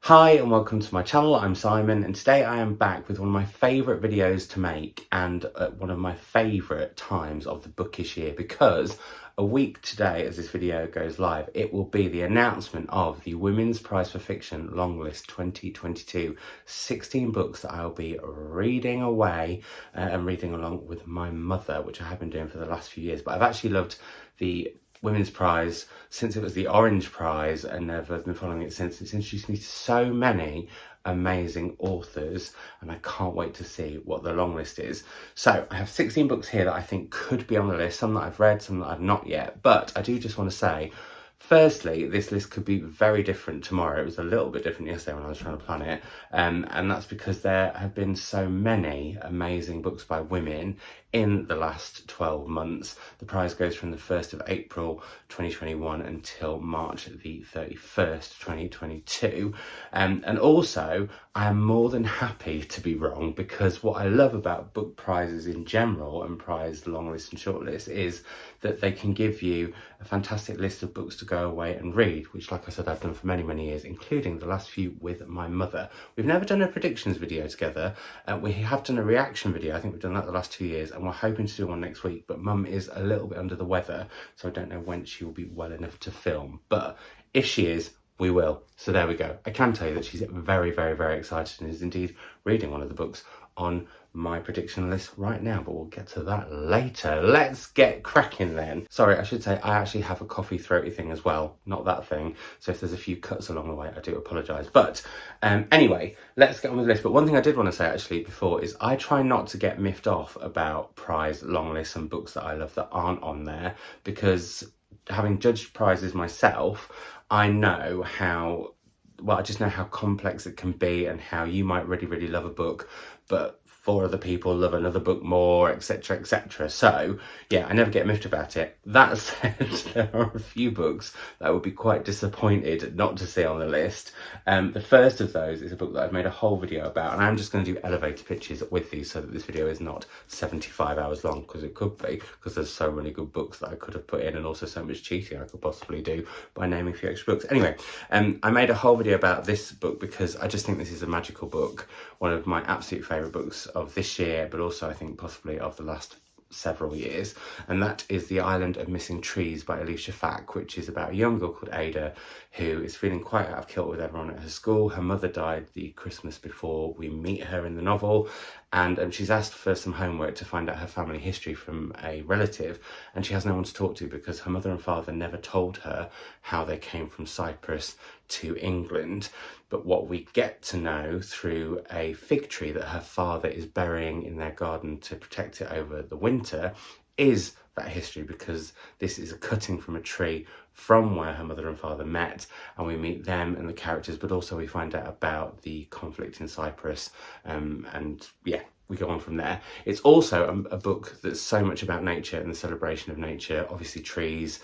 Hi and welcome to my channel. I'm Simon and today I am back with one of my favourite videos to make and one of my favourite times of the bookish year, because a week today as this video goes live it will be the announcement of the Women's Prize for Fiction Longlist 2022. 16 books that I'll be reading away and reading along with my mother, which I have been doing for the last few years, but I've actually loved the Women's Prize since it was the Orange Prize, and I've been following it since. It's introduced me to so many amazing authors and I can't wait to see what the long list is. So I have 16 books here that I think could be on the list, some that I've read, some that I've not yet, but I do just want to say, firstly, this list could be very different tomorrow. It was a little bit different yesterday when I was trying to plan it, and that's because there have been so many amazing books by women in the last 12 months. The prize goes from the 1st of April 2021 until March the 31st 2022, and also I am more than happy to be wrong, because what I love about book prizes in general and prize long list and short list is that they can give you a fantastic list of books to go away and read, which, like I said, I've done for many years, including the last few with my mother. We've never done a predictions video together. We have done a reaction video. I think we've done that the last 2 years, and we're hoping to do one next week, but Mum is a little bit under the weather, so I don't know when she will be well enough to film, but if she is, we will. So there we go. I can tell you that she's very excited and is indeed reading one of the books on my prediction list right now, but we'll get to that later. Let's get cracking then. Sorry, I should say I actually have a coffee throaty thing as well, not that thing, so if there's a few cuts along the way I do apologise, but anyway, let's get on with the list. But one thing I did want to say actually before is I try not to get miffed off about prize long lists and books that I love that aren't on there, because having judged prizes myself, I know how, well, I just know how complex it can be and how you might really love a book, but four other people love another book more, etc. So yeah, I never get miffed about it. That said, there are a few books that I would be quite disappointed not to see on the list. The first of those is a book that I've made a whole video about, and I'm just going to do elevator pitches with these so that this video is not 75 hours long, because it could be, because there's so many good books that I could have put in, and also so much cheating I could possibly do by naming a few extra books. Anyway, I made a whole video about this book because I just think this is a magical book, one of my absolute favourite books of this year, but also I think possibly of the last several years, and that is The Island of Missing Trees by Alicia Fack, which is about a young girl called Ada who is feeling quite out of kilter with everyone at her school. Her mother died the Christmas before we meet her in the novel, and she's asked for some homework to find out her family history from a relative, and she has no one to talk to because her mother and father never told her how they came from Cyprus to England. But what we get to know through a fig tree that her father is burying in their garden to protect it over the winter is that history, because this is a cutting from a tree from where her mother and father met, and we meet them and the characters, but also we find out about the conflict in Cyprus, and yeah, we go on from there. It's also a book that's so much about nature and the celebration of nature, obviously trees.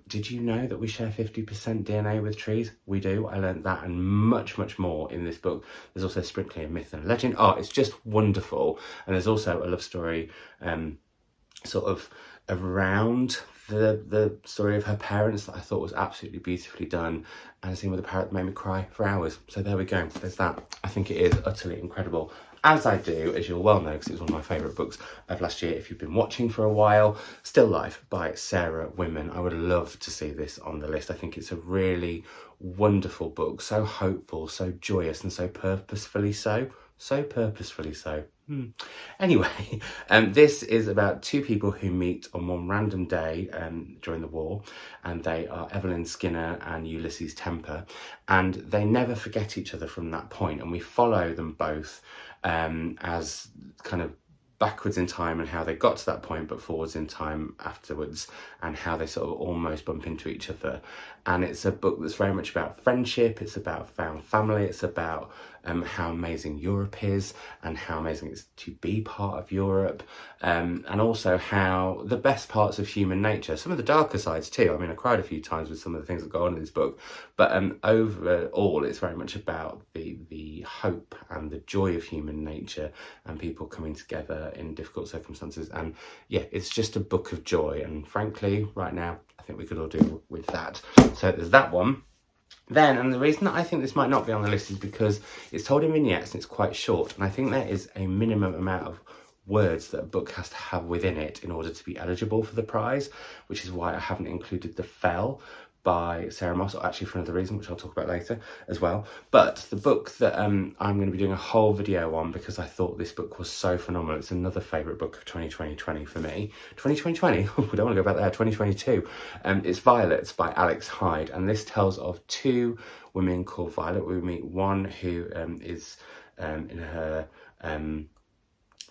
Did you know that we share 50% DNA with trees? We do. I learned that and much more in this book. There's also a sprinkling of myth and legend. Oh, it's just wonderful. And there's also a love story sort of around the story of her parents that I thought was absolutely beautifully done, and a scene with a parrot that made me cry for hours. So there we go, there's that. I think it is utterly incredible, as I do, as you'll well know, because it was one of my favourite books of last year if you've been watching for a while, Still Life by Sarah Winman. I would love to see this on the list. I think it's a really wonderful book, so hopeful, so joyous, and so purposefully so. Anyway, this is about two people who meet on one random day during the war, and they are Evelyn Skinner and Ulysses Temper, and they never forget each other from that point, and we follow them both as kind of backwards in time and how they got to that point, but forwards in time afterwards, and how they sort of almost bump into each other. And it's a book that's very much about friendship, it's about found family, it's about how amazing Europe is and how amazing it is to be part of Europe, and also how the best parts of human nature, some of the darker sides too. I mean, I cried a few times with some of the things that go on in this book, but overall it's very much about the hope and the joy of human nature and people coming together in difficult circumstances. And yeah, it's just a book of joy, and frankly right now I think we could all do with that. So there's that one. Then, and the reason that I think this might not be on the list is because it's told in vignettes and it's quite short, and I think there is a minimum amount of words that a book has to have within it in order to be eligible for the prize, which is why I haven't included The Fell by Sarah Moss, or actually for another reason, which I'll talk about later as well. But the book that I'm going to be doing a whole video on, because I thought this book was so phenomenal. It's another favourite book of 2020 for me. 2020? We don't want to go back there. 2022. It's Violets by Alex Hyde, and this tells of two women called Violet. We meet one who is in her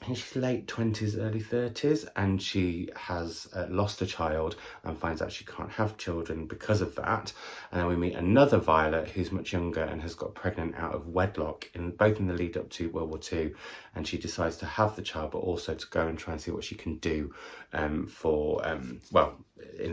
I think she's late 20s, early 30s, and she has lost a child and finds out she can't have children because of that. And then we meet another Violet who's much younger and has got pregnant out of wedlock, both in the lead up to World War II. And she decides to have the child, but also to go and try and see what she can do in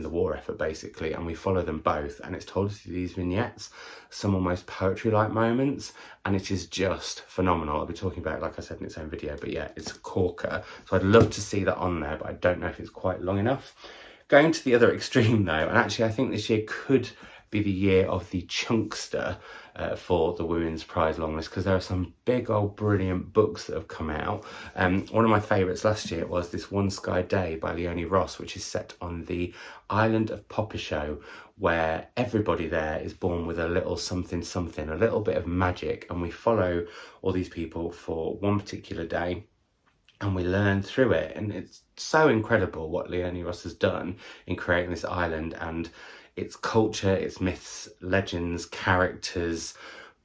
the war effort, basically. And we follow them both, and it's told through these vignettes, some almost poetry-like moments, and it is just phenomenal. I'll be talking about it, like I said, in its own video, but yeah, it's a corker. So I'd love to see that on there, but I don't know if it's quite long enough. Going to the other extreme though, and actually I think this year could be the year of the chunkster for the Women's Prize Longlist, because there are some big old brilliant books that have come out. One of my favourites last year was this One Sky Day by Leonie Ross, which is set on the island of Popisho, where everybody there is born with a little something something, a little bit of magic, and we follow all these people for one particular day and we learn through it. And it's so incredible what Leonie Ross has done in creating this island and its culture, its myths, legends, characters,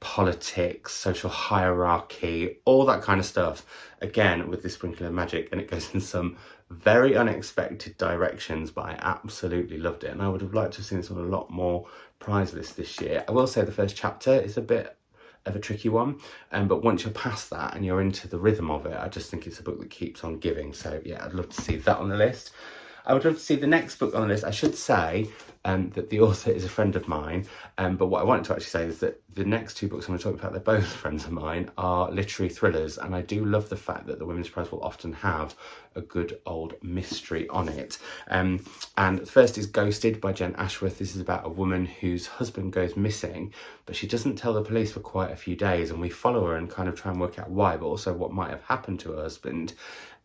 politics, social hierarchy, all that kind of stuff, again with this sprinkle of magic. And it goes in some very unexpected directions, but I absolutely loved it, and I would have liked to have seen this on a lot more prize lists this year. I will say the first chapter is a bit of a tricky one, but once you're past that and you're into the rhythm of it, I just think it's a book that keeps on giving. So yeah, I'd love to see that on the list. I would love to see the next book on the list. I should say that the author is a friend of mine, but what I wanted to actually say is that the next two books I'm going to talk about, they're both friends of mine, are literary thrillers, and I do love the fact that the Women's Prize will often have a good old mystery on it. And first is Ghosted by Jen Ashworth. This is about a woman whose husband goes missing, but she doesn't tell the police for quite a few days, and we follow her and kind of try and work out why, but also what might have happened to her husband,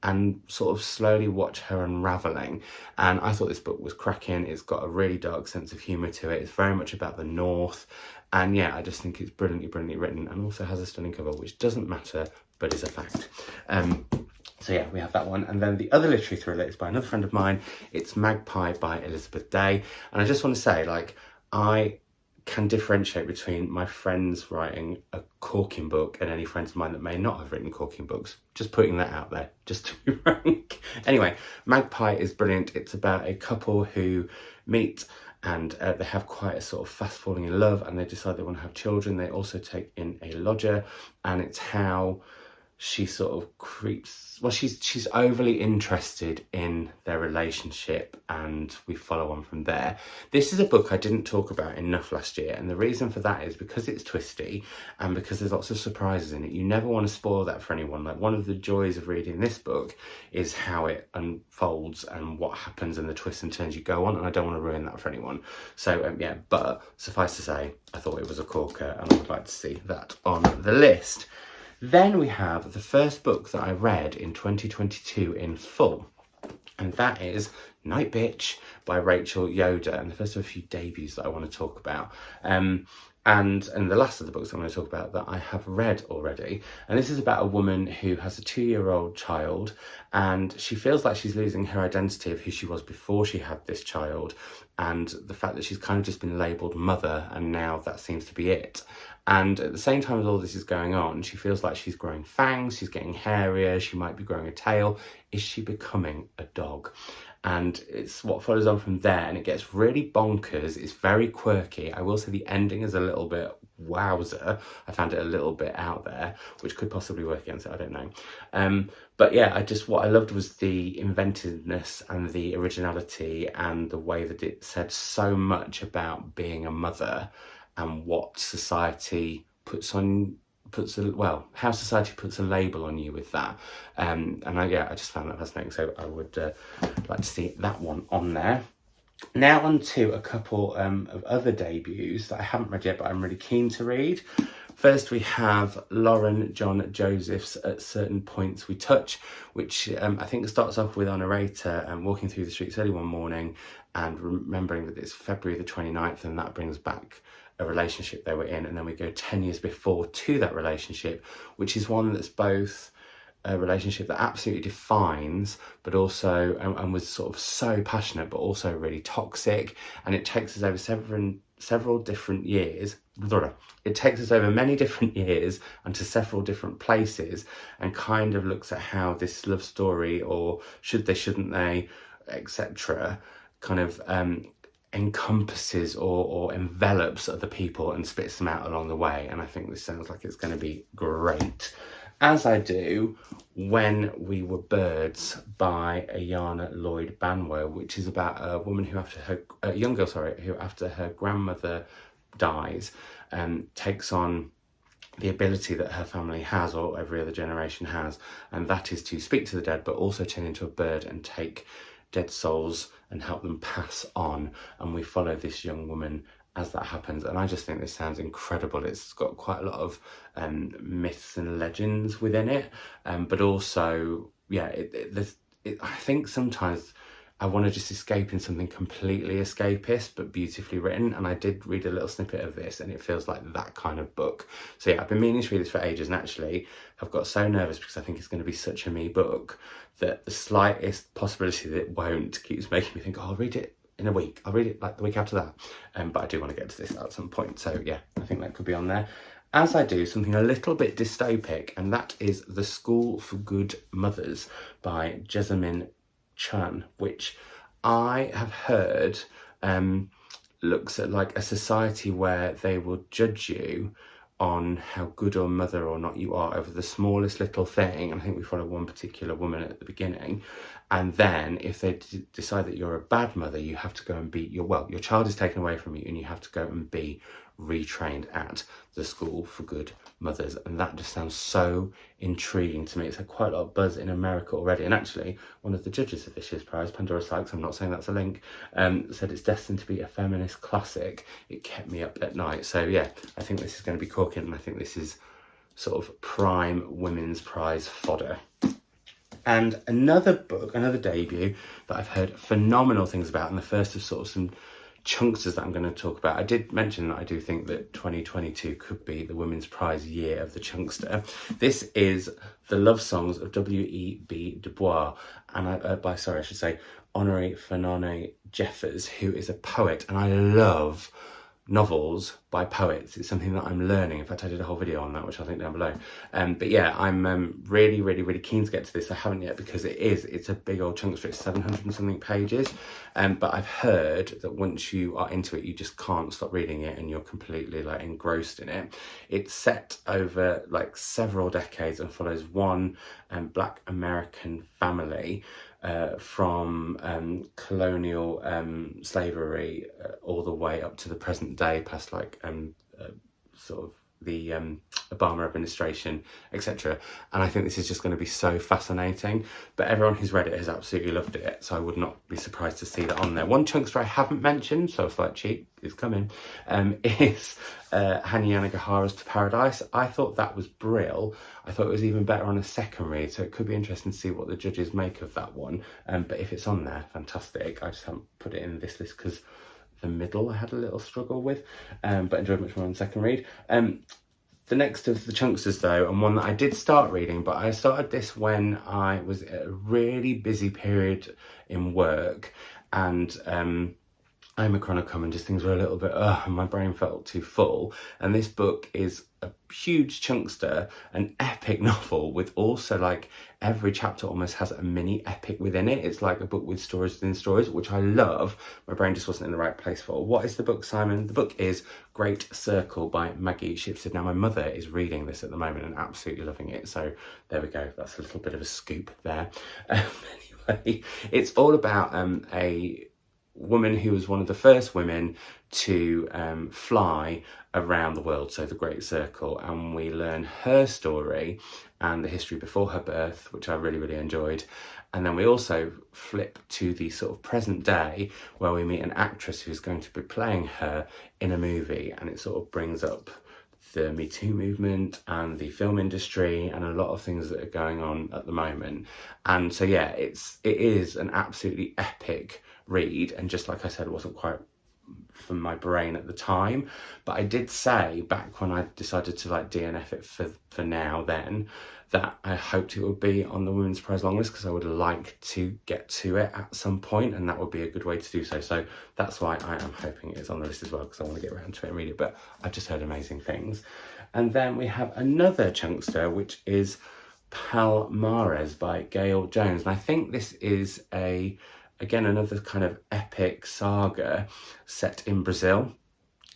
and sort of slowly watch her unravelling. And I thought this book was cracking. It's got a really dark sense of humour to it. It's very much about the North. And yeah, I just think it's brilliantly, brilliantly written, and also has a stunning cover, which doesn't matter, but is a fact. So yeah, we have that one. And then the other literary thriller is by another friend of mine. It's Magpie by Elizabeth Day. And I just want to say, like, I can differentiate between my friends writing a corking book and any friends of mine that may not have written corking books. Just putting that out there, just to be frank. Anyway, Magpie is brilliant. It's about a couple who meet and they have quite a sort of fast falling in love, and they decide they want to have children. They also take in a lodger, and it's how she sort of creeps, well, she's overly interested in their relationship, and we follow on from there. This is a book I didn't talk about enough last year, and the reason for that is because it's twisty and because there's lots of surprises in it. You never want to spoil that for anyone. Like, one of the joys of reading this book is how it unfolds and what happens and the twists and turns you go on, and I don't want to ruin that for anyone. So yeah, but suffice to say, I thought it was a corker, and I would like to see that on the list. Then we have the first book that I read in 2022 in full, and that is Night Bitch by Rachel Yoder, and the first of a few debuts that I want to talk about. And the last of the books I'm going to talk about that I have read already. And this is about a woman who has a 2-year-old child, and she feels like she's losing her identity of who she was before she had this child, and the fact that she's kind of just been labelled mother, and now that seems to be it. And at the same time as all this is going on, she feels like she's growing fangs, she's getting hairier, she might be growing a tail. Is she becoming a dog? And it's what follows on from there, and it gets really bonkers. It's very quirky. I will say the ending is a little bit wowzer. I found it a little bit out there, which could possibly work against it, I don't know. But yeah, what I loved was the inventiveness and the originality and the way that it said so much about being a mother and what society how society puts a label on you with that. I just found that fascinating, so I would like to see that one on there. Now on to a couple of other debuts that I haven't read yet, but I'm really keen to read. First, we have Lauren John Joseph's At Certain Points We Touch, which I think starts off with our narrator walking through the streets early one morning and remembering that it's February the 29th, and that brings back a relationship they were in. And then we go 10 years before to that relationship, which is one that's both a relationship that absolutely defines, but also and was sort of so passionate, but also really toxic. And it takes us over several different years. It takes us over many different years and to several different places, and kind of looks at how this love story, or should they, shouldn't they, etc., kind of encompasses or envelops other people and spits them out along the way. And I think this sounds like it's going to be great. As I do When We Were Birds by Ayana Lloyd Banwo, which is about a woman who a young girl, who after her grandmother dies, takes on the ability that her family has, or every other generation has, and that is to speak to the dead, but also turn into a bird and take dead souls and help them pass on. And we follow this young woman as that happens, and I just think this sounds incredible. It's got quite a lot of myths and legends within it, but also, yeah, I think sometimes I want to just escape in something completely escapist but beautifully written, and I did read a little snippet of this and it feels like that kind of book. So yeah, I've been meaning to read this for ages, and actually I've got so nervous because I think it's going to be such a me book that the slightest possibility that it won't keeps making me think, oh, I'll read it in a week, I'll read it like the week after that, but I do want to get to this at some point. So yeah, I think that could be on there. As I do something a little bit dystopic, and that is The School for Good Mothers by Jessamine Chan, which I have heard looks at like a society where they will judge you on how good or mother or not you are over the smallest little thing. And I think we follow one particular woman at the beginning, and then if they decide that you're a bad mother, you have to go and be your child is taken away from you, and you have to go and be retrained at the School for Good Mothers. And that just sounds so intriguing to me. It's had quite a lot of buzz in America already, and actually one of the judges of this year's prize, Pandora Sykes, I'm not saying that's a link, said it's destined to be a feminist classic. It kept me up at night. So yeah, I think this is going to be corking, and I think this is sort of prime women's prize fodder. And another book, another debut that I've heard phenomenal things about, and the first of sort of some chunksters that I'm going to talk about. I did mention that I do think that 2022 could be the Women's Prize year of the chunkster. This is The Love Songs of W.E.B. Du Bois, and I should say Honoré Fanone Jeffers, who is a poet, and I love novels by poets. It's something that I'm learning. In fact, I did a whole video on that, which I'll link down below. But yeah, I'm really keen to get to this. I haven't yet because it's a big old chunkster. It's 700 and something pages. But I've heard that once you are into it, you just can't stop reading it, and you're completely like engrossed in it. It's set over like several decades and follows one Black American family from colonial slavery all the way up to the present day, past like sort of the Obama administration, etc. And I think this is just going to be so fascinating. But everyone who's read it has absolutely loved it, so I would not be surprised to see that on there. One chunkster I haven't mentioned, so it's like cheap, it's coming, is Hanya Yanagihara's To Paradise. I thought that was brill. I thought it was even better on a second read, so it could be interesting to see what the judges make of that one. But if it's on there, fantastic. I just haven't put it in this list because the middle I had a little struggle with, but enjoyed much more on the second read. The next of the chunksters though, and one that I did start reading, but I started this when I was at a really busy period in work, and Omicron had come and just things were a little bit, and my brain felt too full. And this book is a huge chunkster, an epic novel with also like every chapter almost has a mini epic within it. It's like a book with stories within stories, which I love. My brain just wasn't in the right place for. What is the book, Simon? The book is Great Circle by Maggie Shipstead. Now my mother is reading this at the moment and absolutely loving it. So there we go. That's a little bit of a scoop there. Anyway, it's all about a woman who was one of the first women to fly around the world, so the Great Circle, and we learn her story and the history before her birth, which I really, really enjoyed. And then we also flip to the sort of present day where we meet an actress who's going to be playing her in a movie, and it sort of brings up the Me Too movement and the film industry and a lot of things that are going on at the moment. And so yeah, it is an absolutely epic read, and just like I said, it wasn't quite from my brain at the time, but I did say back when I decided to like DNF it for now then, that I hoped it would be on the Women's Prize Longlist, because I would like to get to it at some point, and that would be a good way to do so. So that's why I am hoping it is on the list as well, because I want to get around to it and read it, but I've just heard amazing things. And then we have another chunkster, which is Palmares by Gail Jones, and I think this is again another kind of epic saga set in Brazil.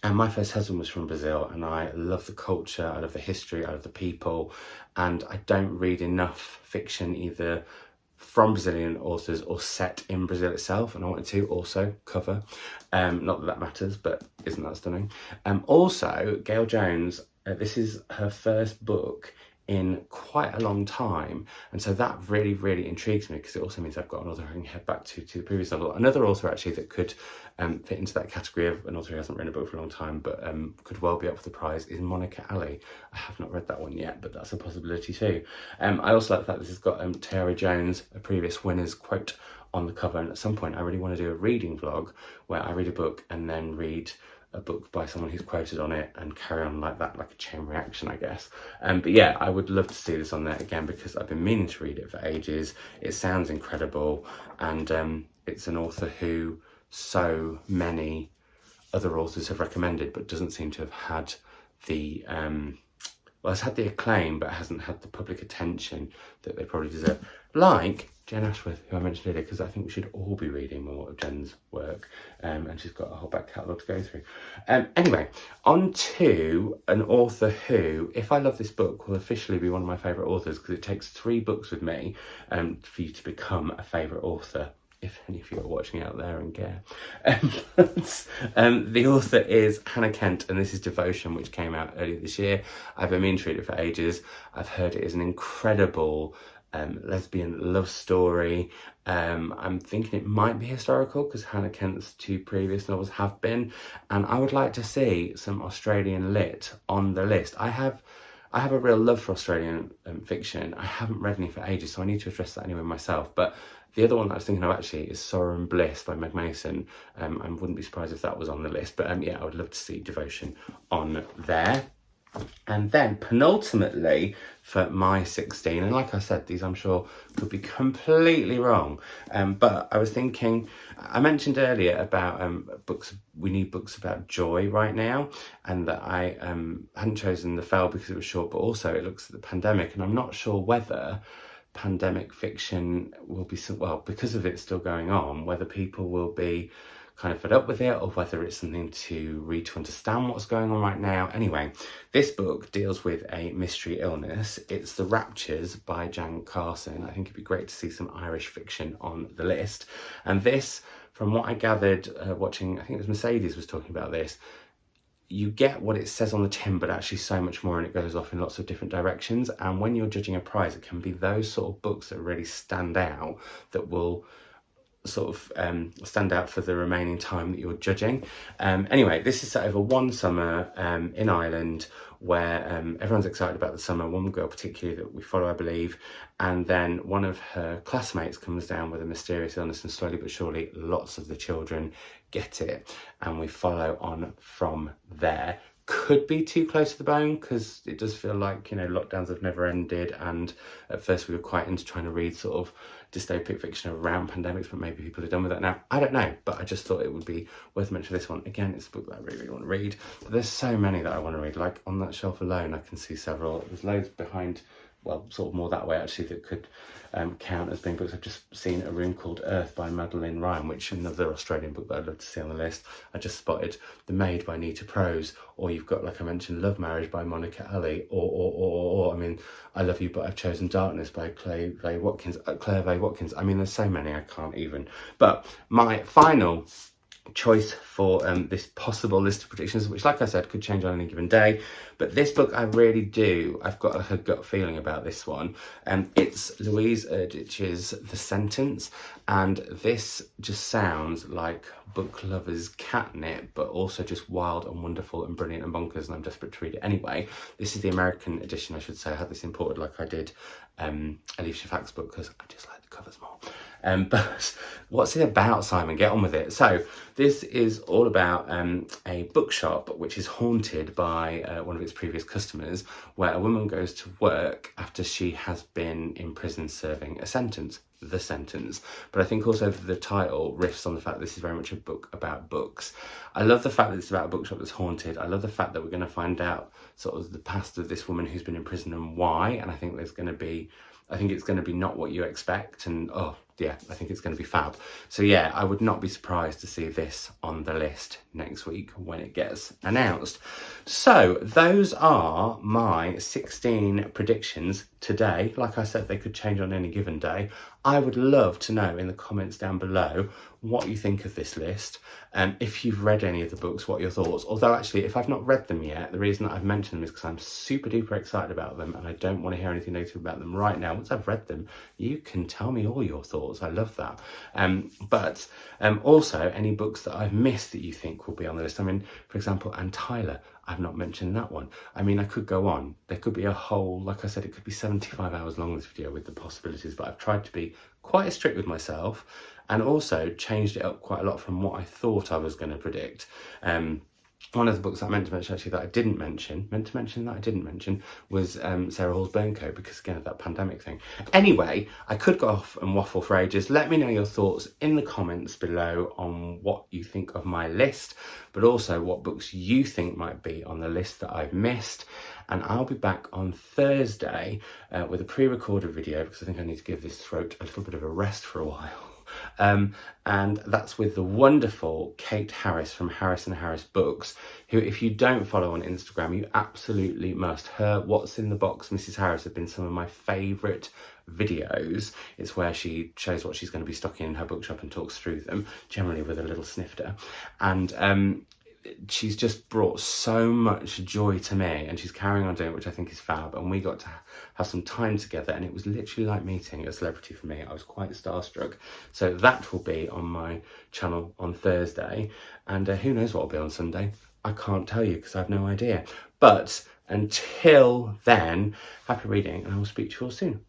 And my first husband was from Brazil, and I love the culture, I love the history, I love the people, and I don't read enough fiction either from Brazilian authors or set in Brazil itself, and I wanted to also cover, not that matters, but isn't that stunning? Also, Gail Jones, this is her first book in quite a long time, and so that really, really intrigues me, because it also means I've got an author I can head back to the previous novel. Another author actually that could fit into that category of an author who hasn't written a book for a long time but could well be up for the prize is Monica Ali. I have not read that one yet, but that's a possibility too. I also like the fact this has got Tara Jones, a previous winner's quote, on the cover, and at some point I really want to do a reading vlog where I read a book and then read a book by someone who's quoted on it and carry on like that, like a chain reaction, I guess. But yeah, I would love to see this on there again, because I've been meaning to read it for ages. It sounds incredible, and it's an author who so many other authors have recommended, but doesn't seem to have had the well, it's had the acclaim, but hasn't had the public attention that they probably deserve. Like Jen Ashworth, who I mentioned earlier, because I think we should all be reading more of Jen's work, and she's got a whole back catalogue to go through. Anyway, on to an author who, if I love this book, will officially be one of my favourite authors, because it takes 3 books with me for you to become a favourite author, if any of you are watching out there and care. The author is Hannah Kent, and this is Devotion, which came out earlier this year. I've been meaning to read it for ages. I've heard it is an incredible lesbian love story. I'm thinking it might be historical, because Hannah Kent's 2 previous novels have been, and I would like to see some Australian lit on the list. I have a real love for Australian fiction. I haven't read any for ages, so I need to address that anyway myself. But the other one that I was thinking of actually is Sorrow and Bliss by Meg Mason. I wouldn't be surprised if that was on the list, but yeah, I would love to see Devotion on there. And then penultimately for my 16, and like I said, these I'm sure could be completely wrong, but I was thinking, I mentioned earlier about books, we need books about joy right now, and that I hadn't chosen The Fell because it was short, but also it looks at the pandemic, and I'm not sure whether pandemic fiction will be, well, because of it still going on, whether people will be kind of fed up with it, or whether it's something to read to understand what's going on right now. Anyway, this book deals with a mystery illness. It's The Raptures by Jan Carson. I think it'd be great to see some Irish fiction on the list. And this, from what I gathered watching, I think it was Mercedes was talking about this, you get what it says on the tin, but actually so much more, and it goes off in lots of different directions. And when you're judging a prize, it can be those sort of books that really stand out, that will sort of stand out for the remaining time that you're judging. Anyway, this is set over one summer in Ireland, where everyone's excited about the summer. One girl particularly that we follow, I believe, and then one of her classmates comes down with a mysterious illness, and slowly but surely lots of the children get it, and we follow on from there. Could be too close to the bone, because it does feel like, you know, lockdowns have never ended, and at first we were quite into trying to read sort of dystopic fiction around pandemics, but maybe people are done with that now. I don't know, but I just thought it would be worth mentioning this one. Again, it's a book that I really, really want to read, but there's so many that I want to read. Like on that shelf alone, I can see several. There's loads behind, well, sort of more that way actually, that could count as being books. I've just seen A Room Called Earth by Madeline Ryan, which is another Australian book that I'd love to see on the list. I just spotted The Maid by Nita Prose, or you've got, like I mentioned, Love Marriage by Monica Ali, or I mean, I Love You But I've Chosen Darkness by Claire Vaye Watkins. I mean, there's so many I can't even. But my final choice for this possible list of predictions, which, like I said, could change on any given day. But this book, I've got like a gut feeling about this one. It's Louise Erdrich's The Sentence, and this just sounds like book lovers' catnip, but also just wild and wonderful and brilliant and bonkers, and I'm desperate to read it anyway. This is the American edition, I should say. I had this imported like I did Alicia Fack's book, because I just like the covers more. But what's it about, Simon? Get on with it. So this is all about a bookshop which is haunted by one of its previous customers, where a woman goes to work after she has been in prison serving a sentence. The Sentence. But I think also the title riffs on the fact that this is very much a book about books. I love the fact that it's about a bookshop that's haunted. I love the fact that we're going to find out sort of the past of this woman who's been in prison and why. And I think it's going to be not what you expect. And oh yeah, I think it's going to be fab. So yeah, I would not be surprised to see this on the list next week when it gets announced. So those are my 16 predictions today. Like I said, they could change on any given day. I would love to know in the comments down below what you think of this list, and if you've read any of the books, what are your thoughts. Although actually, if I've not read them yet, the reason that I've mentioned them is because I'm super duper excited about them, and I don't want to hear anything negative about them right now. Once I've read them, you can tell me all your thoughts. I love that. But also any books that I've missed that you think will be on the list. I mean, for example, Anne Tyler, I've not mentioned that one. I mean, I could go on. There could be a whole, like I said, it could be 75 hours long, this video, with the possibilities, but I've tried to be quite strict with myself, and also changed it up quite a lot from what I thought I was going to predict. One of the books I meant to mention, actually, that I didn't mention, was Sarah Hall's Burncoat, because again of that pandemic thing. Anyway, I could go off and waffle for ages. Let me know your thoughts in the comments below on what you think of my list, but also what books you think might be on the list that I've missed. And I'll be back on Thursday with a pre-recorded video, because I think I need to give this throat a little bit of a rest for a while. And that's with the wonderful Kate Harris from Harris & Harris Books, who, if you don't follow on Instagram, you absolutely must. Her What's in the Box, Mrs. Harris, have been some of my favourite videos. It's where she shows what she's going to be stocking in her bookshop and talks through them, generally with a little snifter. And she's just brought so much joy to me, and she's carrying on doing it, which I think is fab. And we got to have some time together, and it was literally like meeting a celebrity for me. I was quite starstruck. So that will be on my channel on Thursday, and who knows what will be on Sunday. I can't tell you because I have no idea. But until then, happy reading, and I will speak to you all soon.